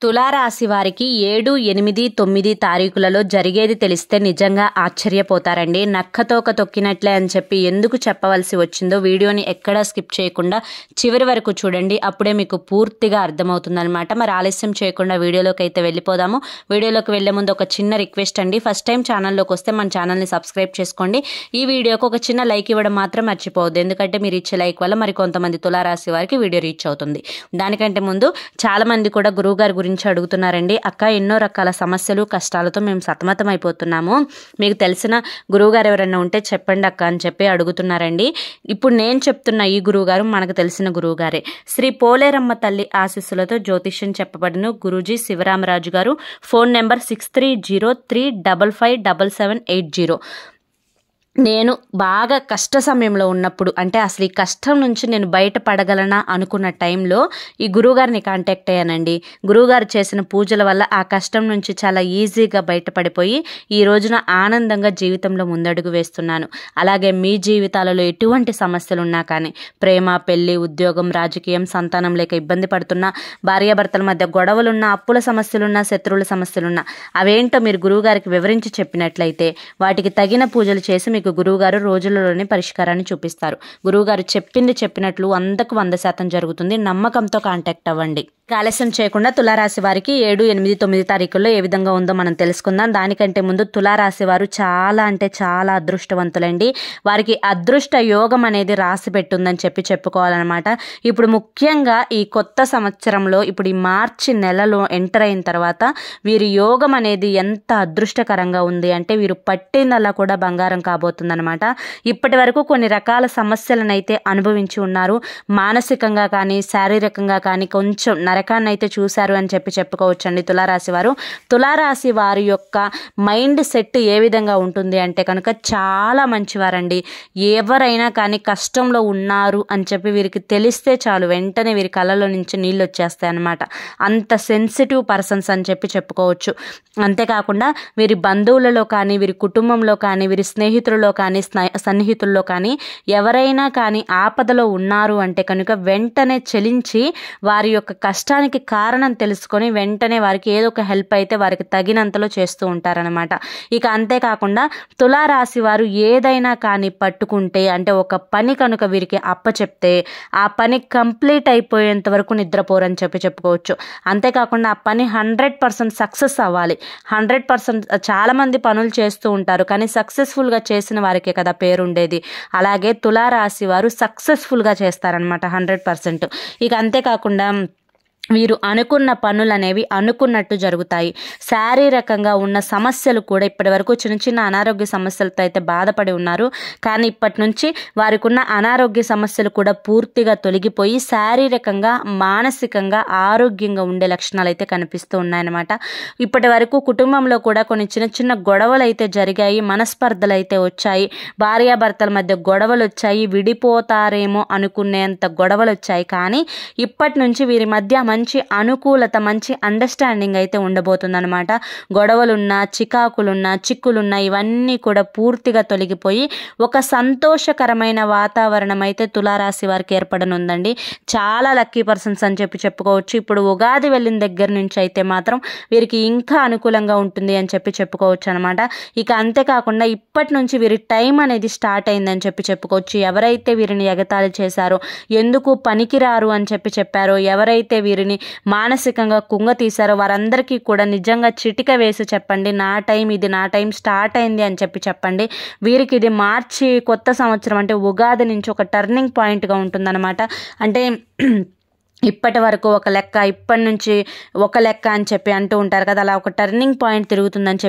తులారాశి వారికి 7, 8, 9 తారీఖులలో జరిగేది తెలిస్తే నిజంగా ఆశ్చర్యపోతారండి. నక్కతోక తొక్కినట్లే అని చెప్పి ఎందుకు చెప్పవలసి వచ్చిందో వీడియోని ఎక్కడా స్కిప్ చేయకుండా చివరి వరకు చూడండి. అప్పుడే మీకు పూర్తిగా అర్థమవుతుందన్నమాట. మరి ఆలస్యం చేయకుండా వీడియోలోకి అయితే వెళ్ళిపోదాము. వీడియోలోకి వెళ్లే ముందు ఒక చిన్న రిక్వెస్ట్ అండి. ఫస్ట్ టైం ఛానల్లోకి వస్తే మన ఛానల్ని సబ్స్క్రైబ్ చేసుకోండి. ఈ వీడియోకి ఒక చిన్న లైక్ ఇవ్వడం మాత్రం మర్చిపోవద్దు. ఎందుకంటే మీరు ఇచ్చే లైక్ వల్ల మరి కొంతమంది తులారాశి వారికి వీడియో రీచ్ అవుతుంది. దానికంటే ముందు చాలా మంది కూడా గురువుగారి గురించి అడుగుతున్నారండి. అక్క, ఎన్నో రకాల సమస్యలు కష్టాలతో మేము సతమతం అయిపోతున్నాము, మీకు తెలిసిన గురువుగారు ఎవరైనా ఉంటే చెప్పండి అక్క అని చెప్పి అడుగుతున్నారండి. ఇప్పుడు నేను చెప్తున్న ఈ గురువుగారు మనకు తెలిసిన గురువుగారే. శ్రీ పోలేరమ్మ తల్లి ఆశీస్సులతో జ్యోతిష్యం చెప్పబడిన గురూజీ శివరామరాజు గారు. Phone number 6303557780. నేను బాగా కష్ట సమయంలో ఉన్నప్పుడు, అంటే అసలు ఈ కష్టం నుంచి నేను బయటపడగలనా అనుకున్న టైంలో ఈ గురువుగారిని కాంటాక్ట్ అయ్యానండి. గురువుగారు చేసిన పూజల వల్ల ఆ కష్టం నుంచి చాలా ఈజీగా బయటపడిపోయి ఈ రోజున ఆనందంగా జీవితంలో ముందడుగు వేస్తున్నాను. అలాగే మీ జీవితాలలో ఎటువంటి సమస్యలు ఉన్నా కానీ, ప్రేమ, పెళ్లి, ఉద్యోగం, రాజకీయం, సంతానం లేక ఇబ్బంది పడుతున్నా, భార్యాభర్తల మధ్య గొడవలున్నా, అప్పుల సమస్యలున్నా, శత్రువుల సమస్యలున్నా, అవేంటో మీరు గురువుగారికి వివరించి చెప్పినట్లయితే వాటికి తగిన పూజలు చేసి మీకు గురువుగారు రోజులలోనే పరిష్కారాన్ని చూపిస్తారు. గురువుగారు చెప్పినట్లు 100కు 100% జరుగుతుంది. నమ్మకంతో కాంటాక్ట్ అవ్వండి. ఆలస్యం చేయకుండా తులారాశి వారికి 7, 8, 9 తారీఖుల్లో ఏ విధంగా ఉందో మనం తెలుసుకుందాం. దానికంటే ముందు తులారాశి వారు చాలా అంటే చాలా అదృష్టవంతులండి. వారికి అదృష్ట యోగం అనేది రాసి పెట్టుందని చెప్పుకోవాలన్నమాట. ఇప్పుడు ముఖ్యంగా ఈ కొత్త సంవత్సరంలో, ఇప్పుడు ఈ మార్చి నెలలో ఎంటర్ అయిన తర్వాత వీరి యోగం అనేది ఎంత అదృష్టకరంగా ఉంది అంటే వీరు పట్టిందల్లా కూడా బంగారం కాబోతుందన్నమాట. ఇప్పటి వరకు కొన్ని రకాల సమస్యలను అయితే అనుభవించి ఉన్నారు. మానసికంగా కానీ, శారీరకంగా కానీ కొంచెం నరకాన్ని అయితే చూశారు అని చెప్పుకోవచ్చండి తులారాశి వారు. తులారాశి వారి యొక్క మైండ్ సెట్ ఏ విధంగా ఉంటుంది అంటే కనుక చాలా మంచివారండి. ఎవరైనా కానీ కష్టంలో ఉన్నారు అని చెప్పి వీరికి తెలిస్తే చాలు, వెంటనే వీరి కళ్ళలో నుంచి నీళ్ళు వచ్చేస్తాయి అన్నమాట. అంత సెన్సిటివ్ పర్సన్స్ అని చెప్పుకోవచ్చు. అంతేకాకుండా వీరి బంధువులలో కానీ, వీరి కుటుంబంలో కానీ, వీరి స్నేహితులలో కానీ, సన్నిహితుల్లో కానీ ఎవరైనా కానీ ఆపదలో ఉన్నారు అంటే కనుక వెంటనే చెలించి వారి యొక్క కష్టానికి కారణం తెలుసుకొని వెంటనే వారికి ఏదో ఒక హెల్ప్ అయితే వారికి తగినంతలో చేస్తూ ఉంటారనమాట. ఇక అంతేకాకుండా తులారాశి వారు ఏదైనా కానీ పట్టుకుంటే, అంటే ఒక పని కనుక వీరికి అప్పచెప్తే ఆ పని కంప్లీట్ అయిపోయేంత వరకు నిద్రపోరని చెప్పుకోవచ్చు. అంతేకాకుండా ఆ పని 100% సక్సెస్ అవ్వాలి. 100% చాలా మంది పనులు చేస్తూ ఉంటారు కానీ సక్సెస్ఫుల్గా చేసిన వారికే కదా పేరుండేది. అలాగే తులారాశి వారు సక్సెస్ఫుల్గా చేస్తారనమాట 100%. ఇక అంతేకాకుండా వీరు అనుకున్న పనులు అనేవి అనుకున్నట్టు జరుగుతాయి. శారీరకంగా ఉన్న సమస్యలు కూడా ఇప్పటి వరకు చిన్న అనారోగ్య సమస్యలతో అయితే బాధపడి ఉన్నారు. కానీ ఇప్పటి నుంచి వారికి ఉన్న అనారోగ్య సమస్యలు కూడా పూర్తిగా తొలగిపోయి శారీరకంగా, మానసికంగా ఆరోగ్యంగా ఉండే లక్షణాలు అయితే కనిపిస్తూ ఉన్నాయన్నమాట. ఇప్పటి వరకు కుటుంబంలో కూడా కొన్ని చిన్న గొడవలు అయితే జరిగాయి, మనస్పర్ధలు అయితే వచ్చాయి, భార్యాభర్తల మధ్య గొడవలు వచ్చాయి, విడిపోతారేమో అనుకునేంత గొడవలు వచ్చాయి. కానీ ఇప్పటి నుంచి వీరి మధ్య మంచి అనుకూలత, మంచి అండర్స్టాండింగ్ అయితే ఉండబోతుందన్నమాట. గొడవలున్నా, చికాకులున్నా, చిక్కులున్నా ఇవన్నీ కూడా పూర్తిగా తొలగిపోయి ఒక సంతోషకరమైన వాతావరణం అయితే తులారాశి వారికి ఏర్పడనుందండి. చాలా లక్కీ పర్సన్స్ అని చెప్పుకోవచ్చు. ఇప్పుడు ఉగాది వెళ్ళిన దగ్గర నుంచి అయితే మాత్రం వీరికి ఇంకా అనుకూలంగా ఉంటుంది అని చెప్పుకోవచ్చు అనమాట. ఇక అంతేకాకుండా ఇప్పటి నుంచి వీరి టైం అనేది స్టార్ట్ అయిందని చెప్పుకోవచ్చు. ఎవరైతే వీరిని ఎగతాళి చేశారో, ఎందుకు పనికిరారు అని చెప్పారో, ఎవరైతే వీరిని మానసికంగా కుంగ తీశారో వారందరికీ కూడా నిజంగా చిటిక వేసి చెప్పండి, నా టైం ఇది, నా టైం స్టార్ట్ అయింది అని చెప్పండి. వీరికి ఇది మార్చి కొత్త సంవత్సరం అంటే ఉగాది నుంచి ఒక టర్నింగ్ పాయింట్గా ఉంటుందన్నమాట. అంటే ఇప్పటి వరకు ఒక లెక్క, ఇప్పటి నుంచి ఒక లెక్క అని అంటూ ఉంటారు కదా, అలా ఒక టర్నింగ్ పాయింట్ తిరుగుతుందని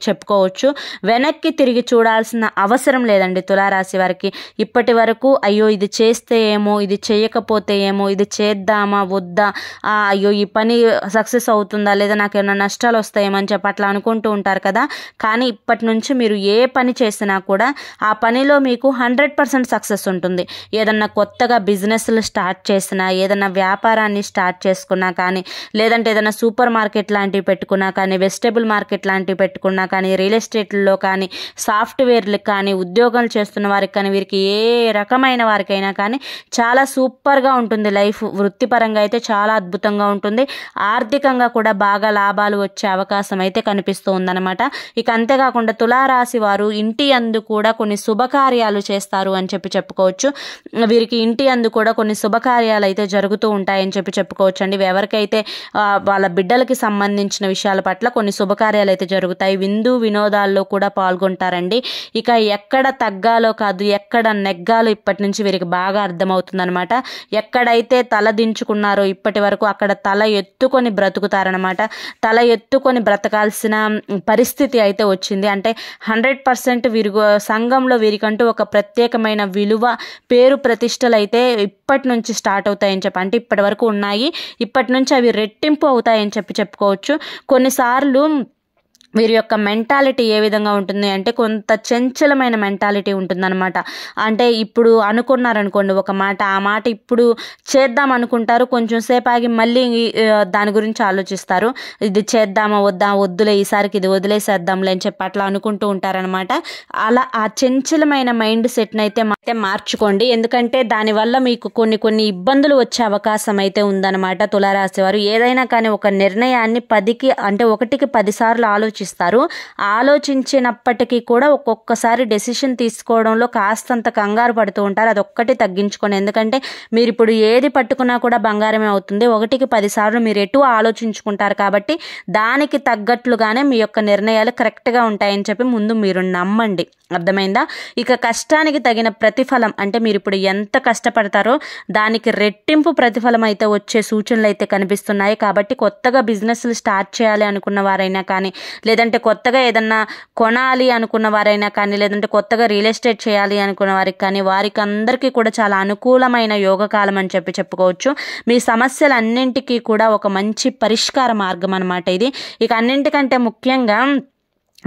చెప్పుకోవచ్చు. వెనక్కి తిరిగి చూడాల్సిన అవసరం లేదండి తులారాశి వారికి. ఇప్పటి వరకు అయ్యో ఇది చేస్తే ఏమో, ఇది చేయకపోతే ఏమో, ఇది చేద్దామా వద్దా, అయ్యో ఈ పని సక్సెస్ అవుతుందా లేదా, నాకు ఏమైనా నష్టాలు వస్తాయేమో అని అట్లా అనుకుంటూ ఉంటారు కదా. కానీ ఇప్పటి నుంచి మీరు ఏ పని చేసినా కూడా ఆ పనిలో మీకు 100% సక్సెస్ ఉంటుంది. ఏదన్నా కొత్తగా బిజినెస్లు స్టార్ట్ చేసినా, ఏదన్నా వ్యాపారం వ్యాపారాన్ని స్టార్ట్ చేసుకున్నా కానీ, లేదంటే ఏదైనా సూపర్ మార్కెట్ లాంటివి పెట్టుకున్నా కానీ, వెజిటేబుల్ మార్కెట్ లాంటివి పెట్టుకున్నా కానీ, రియల్ ఎస్టేట్లో కానీ, సాఫ్ట్వేర్లకు కానీ, ఉద్యోగాలు చేస్తున్న వారికి కానీ, వీరికి ఏ రకమైన వారికైనా కానీ చాలా సూపర్గా ఉంటుంది లైఫ్. వృత్తిపరంగా అయితే చాలా అద్భుతంగా ఉంటుంది. ఆర్థికంగా కూడా బాగా లాభాలు వచ్చే అవకాశం అయితే కనిపిస్తూ ఉందన్నమాట. ఇక అంతేకాకుండా తులారాశి వారు ఇంటి అందు కూడా కొన్ని శుభకార్యాలు చేస్తారు అని చెప్పుకోవచ్చు. వీరికి ఇంటి అందు కూడా కొన్ని శుభకార్యాలు అయితే జరుగుతూ ఉంటాయని చెప్పుకోవచ్చు అండి. ఎవరికైతే వాళ్ళ బిడ్డలకి సంబంధించిన విషయాల పట్ల కొన్ని శుభకార్యాలు అయితే జరుగుతాయి. విందు వినోదాల్లో కూడా పాల్గొంటారండి. ఇక ఎక్కడ తగ్గాలో కాదు, ఎక్కడ నెగ్గాలో ఇప్పటి నుంచి వీరికి బాగా అర్థమవుతుందన్నమాట. ఎక్కడైతే తల దించుకున్నారో ఇప్పటి వరకు అక్కడ తల ఎత్తుకొని బ్రతుకుతారనమాట. తల ఎత్తుకొని బ్రతకాల్సిన పరిస్థితి అయితే వచ్చింది. అంటే 100% వీరి సంఘంలో వీరికంటూ ఒక ప్రత్యేకమైన విలువ, పేరు, ప్రతిష్టలు అయితే ఇప్పటి నుంచి స్టార్ట్ అవుతాయని అంటే ఇప్పటి వరకు ఉన్నాయి, ఇప్పటి నుంచి అవి రెట్టింపు అవుతాయని చెప్పుకోవచ్చు. కొన్నిసార్లు వీరి యొక్క మెంటాలిటీ ఏ విధంగా ఉంటుంది అంటే కొంత చంచలమైన మెంటాలిటీ ఉంటుందన్నమాట. అంటే ఇప్పుడు అనుకున్నారనుకోండి ఒక మాట, ఆ మాట ఇప్పుడు చేద్దాం అనుకుంటారు, కొంచెం సేపు ఆగి మళ్ళీ దాని గురించి ఆలోచిస్తారు. ఇది చేద్దామా వద్దులే, ఈసారికి ఇది వదిలేసేద్దాంలే అని చెప్పి అట్లా అనుకుంటూ ఉంటారనమాట. అలా ఆ చంచలమైన మైండ్ సెట్ని అయితే మార్చుకోండి. ఎందుకంటే దానివల్ల మీకు కొన్ని ఇబ్బందులు వచ్చే అవకాశం అయితే ఉందన్నమాట. తులారాశి వారు ఏదైనా కానీ ఒక నిర్ణయాన్ని 1కి 10 సార్లు ఆలోచించినప్పటికీ కూడా ఒక్కొక్కసారి డెసిషన్ తీసుకోవడంలో కాస్తంత కంగారు పడుతూ ఉంటారు. అదొక్కటి తగ్గించుకోండి. ఎందుకంటే మీరు ఇప్పుడు ఏది పట్టుకున్నా కూడా బంగారమే అవుతుంది. 1కి 10 సార్లు మీరు ఎటు ఆలోచించుకుంటారు కాబట్టి దానికి తగ్గట్లుగానే మీ యొక్క నిర్ణయాలు కరెక్ట్గా ఉంటాయని చెప్పి ముందు మీరు నమ్మండి. అర్థమైందా? ఇక కష్టానికి తగిన ప్రతిఫలం అంటే మీరు ఇప్పుడు ఎంత కష్టపడతారో దానికి రెట్టింపు ప్రతిఫలం అయితే వచ్చే సూచనలు అయితే కనిపిస్తున్నాయి. కాబట్టి కొత్తగా బిజినెస్లు స్టార్ట్ చేయాలి అనుకున్న వారైనా కానీ, లేదంటే కొత్తగా ఏదన్నా కొనాలి అనుకున్న వారైనా కానీ, లేదంటే కొత్తగా రియల్ ఎస్టేట్ చేయాలి అనుకున్న వారికి కానీ, వారికి అందరికీ కూడా చాలా అనుకూలమైన యోగకాలం అని చెప్పుకోవచ్చు. మీ సమస్యలన్నింటికీ కూడా ఒక మంచి పరిష్కార మార్గం అన్నమాట ఇది. ఇక అన్నింటికంటే ముఖ్యంగా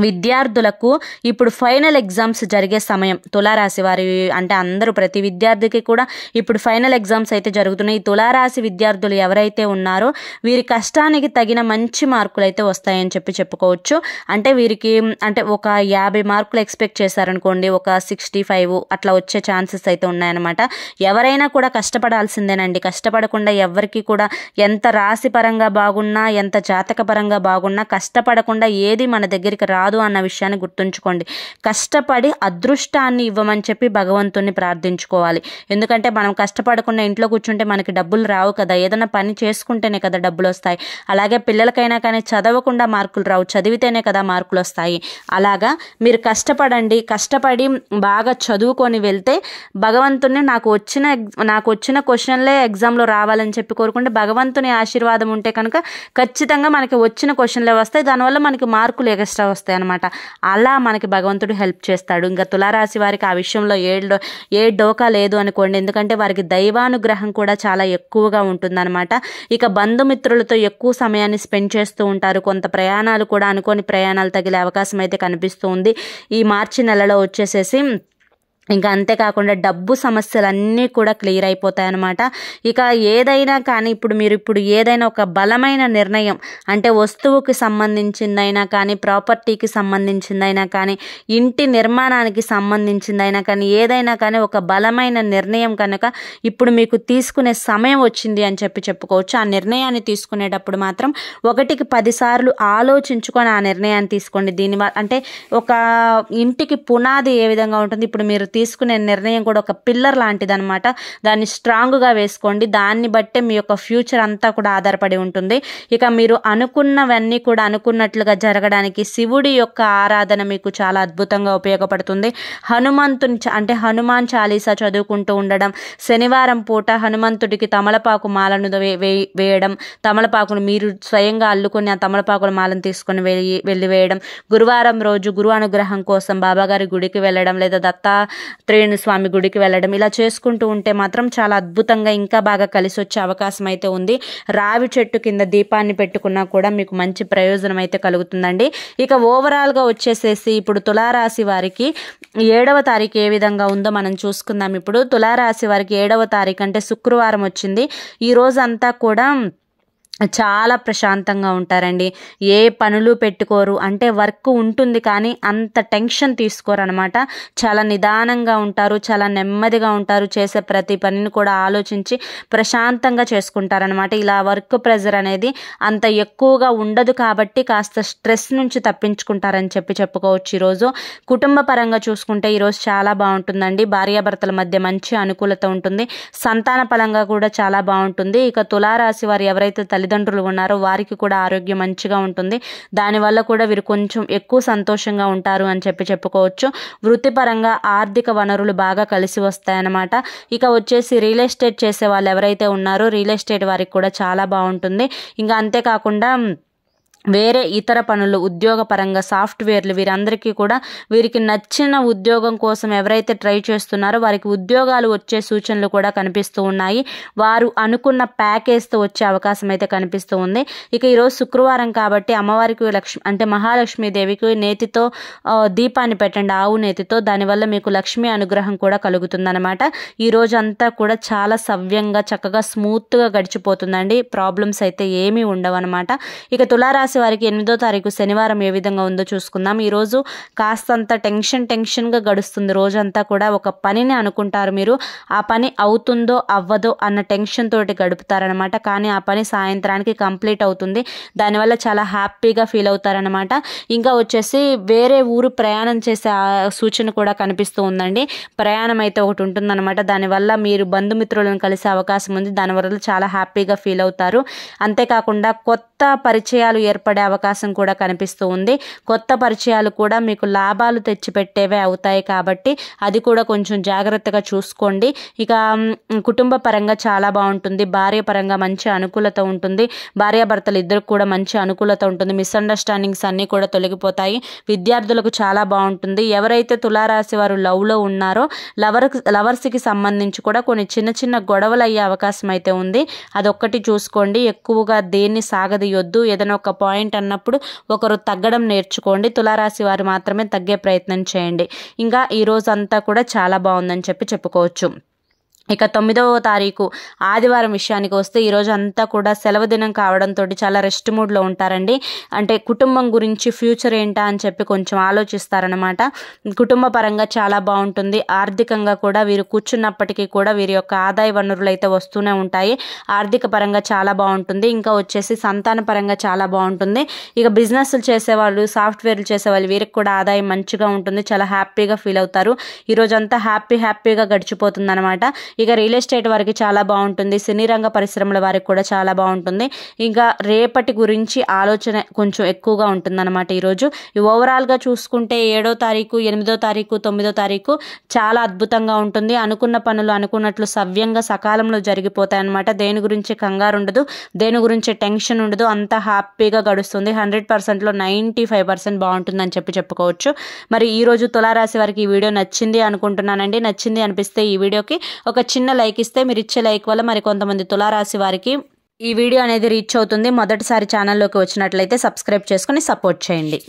విద్యార్థులకు ఇప్పుడు ఫైనల్ ఎగ్జామ్స్ జరిగే సమయం. తులారాశి వారి అంటే అందరూ ప్రతి విద్యార్థికి కూడా ఇప్పుడు ఫైనల్ ఎగ్జామ్స్ అయితే జరుగుతున్నాయి. తులారాశి విద్యార్థులు ఎవరైతే ఉన్నారో వీరి కష్టానికి తగిన మంచి మార్కులు అయితే వస్తాయని చెప్పుకోవచ్చు. అంటే వీరికి అంటే ఒక 50 మార్కులు ఎక్స్పెక్ట్ చేశారనుకోండి, ఒక 65 అట్లా వచ్చే ఛాన్సెస్ అయితే ఉన్నాయన్నమాట. ఎవరైనా కూడా కష్టపడాల్సిందేనండి. కష్టపడకుండా ఎవరికి కూడా ఎంత రాశి పరంగా బాగున్నా, ఎంత జాతక పరంగా బాగున్నా కష్టపడకుండా ఏది మన దగ్గరికి రాదు అన్న విషయాన్ని గుర్తుంచుకోండి. కష్టపడి అదృష్టాన్ని ఇవ్వమని చెప్పి భగవంతుని ప్రార్థించుకోవాలి. ఎందుకంటే మనం కష్టపడకుండా ఇంట్లో కూర్చుంటే మనకి డబ్బులు రావు కదా. ఏదైనా పని చేసుకుంటేనే కదా డబ్బులు వస్తాయి. అలాగే పిల్లలకైనా కానీ చదవకుండా మార్కులు రావు, చదివితేనే కదా మార్కులు వస్తాయి. అలాగా మీరు కష్టపడండి. కష్టపడి బాగా చదువుకొని వెళ్తే భగవంతుని నాకు వచ్చిన క్వశ్చన్లే ఎగ్జామ్లో రావాలని చెప్పి కోరుకుంటే భగవంతుని ఆశీర్వాదం ఉంటే కనుక ఖచ్చితంగా మనకి వచ్చిన క్వశ్చన్లే వస్తాయి. దానివల్ల మనకి మార్కులు ఎక్స్ట్రా వస్తాయి అనమాట. అలా మనకి భగవంతుడు హెల్ప్ చేస్తాడు. ఇంకా తులారాశి వారికి ఆ విషయంలో ఏ డోకా లేదు అనుకోండి. ఎందుకంటే వారికి దైవానుగ్రహం కూడా చాలా ఎక్కువగా ఉంటుందన్నమాట. ఇక బంధుమిత్రులతో ఎక్కువ సమయాన్ని స్పెండ్ చేస్తూ ఉంటారు. కొంత ప్రయాణాలు కూడా అనుకోని ప్రయాణాలు తగిలే అవకాశం అయితే కనిపిస్తూ ఉంది ఈ మార్చి నెలలో వచ్చేసేసి. ఇంకా అంతేకాకుండా డబ్బు సమస్యలన్నీ కూడా క్లియర్ అయిపోతాయి అన్నమాట. ఇక ఏదైనా కానీ ఇప్పుడు ఏదైనా ఒక బలమైన నిర్ణయం అంటే వస్తువుకి సంబంధించిందైనా కానీ, ప్రాపర్టీకి సంబంధించిందైనా కానీ, ఇంటి నిర్మాణానికి సంబంధించిందైనా కానీ, ఏదైనా కానీ ఒక బలమైన నిర్ణయం కనుక ఇప్పుడు మీకు తీసుకునే సమయం వచ్చింది అని చెప్పుకోవచ్చు. ఆ నిర్ణయాన్ని తీసుకునేటప్పుడు మాత్రం 1కి 10 సార్లు ఆలోచించుకొని ఆ నిర్ణయాన్ని తీసుకోండి. దీనివల్ల అంటే ఒక ఇంటికి పునాది ఏ విధంగా ఉంటుంది, ఇప్పుడు మీరు తీసుకునే నిర్ణయం కూడా ఒక పిల్లర్ లాంటిది అనమాట. దాన్ని స్ట్రాంగ్గా వేసుకోండి. దాన్ని బట్టే మీ యొక్క ఫ్యూచర్ అంతా కూడా ఆధారపడి ఉంటుంది. ఇక మీరు అనుకున్నవన్నీ కూడా అనుకున్నట్లుగా జరగడానికి శివుడి యొక్క ఆరాధన మీకు చాలా అద్భుతంగా ఉపయోగపడుతుంది. హనుమాన్ చాలీసా చదువుకుంటూ ఉండడం, శనివారం పూట హనుమంతుడికి తమలపాకు మాలను వేయడం, తమలపాకును మీరు స్వయంగా అల్లుకొని ఆ తమలపాకుల మాలను తీసుకొని వెళ్ళి వేయడం, గురువారం రోజు గురు అనుగ్రహం కోసం బాబాగారి గుడికి వెళ్ళడం, లేదా త్రేణు స్వామి గుడికి వెళ్ళడం ఇలా చేసుకుంటూ ఉంటే మాత్రం చాలా అద్భుతంగా ఇంకా బాగా కలిసి వచ్చే అవకాశం అయితే ఉంది. రావి చెట్టు కింద దీపాన్ని పెట్టుకున్నా కూడా మీకు మంచి ప్రయోజనం అయితే కలుగుతుందండి. ఇక ఓవరాల్గా వచ్చేసేసి ఇప్పుడు తులారాశి వారికి 7వ తారీఖు ఏ విధంగా ఉందో మనం చూసుకుందాం. ఇప్పుడు తులారాశి వారికి 7వ తారీఖు అంటే శుక్రవారం వచ్చింది. ఈ రోజు అంతా కూడా చాలా ప్రశాంతంగా ఉంటారండి. ఏ పనులు పెట్టుకోరు, అంటే వర్క్ ఉంటుంది కానీ అంత టెన్షన్ తీసుకోరు అనమాట. చాలా నిదానంగా ఉంటారు, చాలా నెమ్మదిగా ఉంటారు. చేసే ప్రతి పనిని కూడా ఆలోచించి ప్రశాంతంగా చేసుకుంటారనమాట. ఇలా వర్క్ ప్రెజర్ అనేది అంత ఎక్కువగా ఉండదు కాబట్టి కాస్త స్ట్రెస్ నుంచి తప్పించుకుంటారని చెప్పుకోవచ్చు. ఈరోజు కుటుంబ పరంగా చూసుకుంటే ఈరోజు చాలా బాగుంటుందండి. భార్యాభర్తల మధ్య మంచి అనుకూలత ఉంటుంది. సంతాన పరంగా కూడా చాలా బాగుంటుంది. ఇక తులారాశి వారు ఎవరైతే తల్లిదండ్రులు ఉన్నారో వారికి కూడా ఆరోగ్యం మంచిగా ఉంటుంది. దానివల్ల కూడా వీరు కొంచెం ఎక్కువ సంతోషంగా ఉంటారు అని చెప్పుకోవచ్చు. వృత్తిపరంగా ఆర్థిక వనరులు బాగా కలిసి వస్తాయన్నమాట. ఇక వచ్చేసి రియల్ ఎస్టేట్ చేసే వాళ్ళు ఎవరైతే ఉన్నారో రియల్ ఎస్టేట్ వారికి కూడా చాలా బాగుంటుంది. ఇంకా అంతేకాకుండా వేరే ఇతర పనులు ఉద్యోగ పరంగా సాఫ్ట్వేర్లు వీరందరికీ కూడా వీరికి నచ్చిన ఉద్యోగం కోసం ఎవరైతే ట్రై చేస్తున్నారో వారికి ఉద్యోగాలు వచ్చే సూచనలు కూడా కనిపిస్తూ ఉన్నాయి. వారు అనుకున్న ప్యాకేజ్తో వచ్చే అవకాశం అయితే కనిపిస్తూ ఉంది. ఇక ఈరోజు శుక్రవారం కాబట్టి అమ్మవారికి అంటే మహాలక్ష్మీదేవికి నేతితో దీపాన్ని పెట్టండి, ఆవు నేతితో. దానివల్ల మీకు లక్ష్మీ అనుగ్రహం కూడా కలుగుతుందన్నమాట. ఈ రోజు అంతా కూడా చాలా సవ్యంగా చక్కగా స్మూత్గా గడిచిపోతుందండి. ప్రాబ్లమ్స్ అయితే ఏమీ ఉండవన్నమాట. ఇక తులారాశి వారికి 8వ తారీఖు శనివారం ఏ విధంగా ఉందో చూసుకుందాం. ఈరోజు కాస్తంత టెన్షన్గా గడుస్తుంది. రోజంతా కూడా ఒక పనిని అనుకుంటారు మీరు, ఆ పని అవుతుందో అవ్వదో అన్న టెన్షన్ తోటి గడుపుతారనమాట. కానీ ఆ పని సాయంత్రానికి కంప్లీట్ అవుతుంది. దానివల్ల చాలా హ్యాపీగా ఫీల్ అవుతారనమాట. ఇంకా వచ్చేసి వేరే ఊరు ప్రయాణం చేసే సూచన కూడా కనిపిస్తూ ఉందండి. ప్రయాణం అయితే ఒకటి ఉంటుందన్నమాట. దానివల్ల మీరు బంధుమిత్రులను కలిసే అవకాశం ఉంది. దానివల్ల చాలా హ్యాపీగా ఫీల్ అవుతారు. అంతేకాకుండా కొత్త పరిచయాలు ఏర్పడే అవకాశం కూడా కనిపిస్తూ ఉంది. కొత్త పరిచయాలు కూడా మీకు లాభాలు తెచ్చిపెట్టేవే అవుతాయి కాబట్టి అది కూడా కొంచెం జాగ్రత్తగా చూసుకోండి. ఇక కుటుంబ పరంగా చాలా బాగుంటుంది. భార్య పరంగా మంచి అనుకూలత ఉంటుంది. భార్యాభర్తలు ఇద్దరు కూడా మంచి అనుకూలత ఉంటుంది. మిస్అండర్స్టాండింగ్స్ అన్నీ కూడా తొలగిపోతాయి. విద్యార్థులకు చాలా బాగుంటుంది. ఎవరైతే తులారాశి వారు లవ్లో ఉన్నారో లవర్స్కి సంబంధించి కూడా కొన్ని చిన్న గొడవలు అయ్యే అవకాశం అయితే ఉంది. అదొక్కటి చూసుకోండి. ఎక్కువగా దేన్ని సాగదీయొద్దు. ఏదైనా ఒక పాయింట్ అన్నప్పుడు ఒకరు తగ్గడం నేర్చుకోండి. తులారాశి వారు మాత్రమే తగ్గే ప్రయత్నం చేయండి. ఇంకా ఈ రోజు అంతా కూడా చాలా బాగుందని చెప్పుకోవచ్చు. ఇక 9వ తారీఖు ఆదివారం విషయానికి వస్తే ఈరోజు అంతా కూడా సెలవు దినం కావడంతో చాలా రెస్ట్ మూడ్లో ఉంటారండి. అంటే కుటుంబం గురించి ఫ్యూచర్ ఏంటా అని చెప్పి కొంచెం ఆలోచిస్తారనమాట. కుటుంబ పరంగా చాలా బాగుంటుంది. ఆర్థికంగా కూడా వీరు కూర్చున్నప్పటికీ కూడా వీరి యొక్క ఆదాయ వనరులు అయితే వస్తూనే ఉంటాయి. ఆర్థిక పరంగా చాలా బాగుంటుంది. ఇంకా వచ్చేసి సంతాన పరంగా చాలా బాగుంటుంది. ఇక బిజినెస్లు చేసేవాళ్ళు, సాఫ్ట్వేర్లు చేసేవాళ్ళు వీరికి కూడా ఆదాయం మంచిగా ఉంటుంది. చాలా హ్యాపీగా ఫీల్ అవుతారు. ఈరోజు అంతా హ్యాపీగా గడిచిపోతుంది అనమాట. ఇక రియల్ ఎస్టేట్ వారికి చాలా బాగుంటుంది. సినీ రంగ పరిశ్రమల వారికి కూడా చాలా బాగుంటుంది. ఇంకా రేపటి గురించి ఆలోచన కొంచెం ఎక్కువగా ఉంటుందన్నమాట. ఈరోజు ఓవరాల్గా చూసుకుంటే 7వ తారీఖు, 8వ తారీఖు, 9వ తారీఖు చాలా అద్భుతంగా ఉంటుంది. అనుకున్న పనులు అనుకున్నట్లు సవ్యంగా సకాలంలో జరిగిపోతాయి అన్నమాట. దేని గురించి కంగారు ఉండదు, దేని గురించి టెన్షన్ ఉండదు. అంతా హ్యాపీగా గడుస్తుంది. 100%లో 95% బాగుంటుందని చెప్పుకోవచ్చు. మరి ఈరోజు తులారాశి వారికి ఈ వీడియో నచ్చింది అనుకుంటున్నానండి. నచ్చింది అనిపిస్తే ఈ వీడియోకి ఒక చిన్న లైక్ ఇస్తే మీరు ఇచ్చే లైక్ వల్ల మరి కొంతమంది తులారాశి వారికి ఈ వీడియో అనేది రీచ్ అవుతుంది. మొదటిసారి ఛానల్లోకి వచ్చినట్లయితే సబ్స్క్రైబ్ చేసుకొని సపోర్ట్ చేయండి.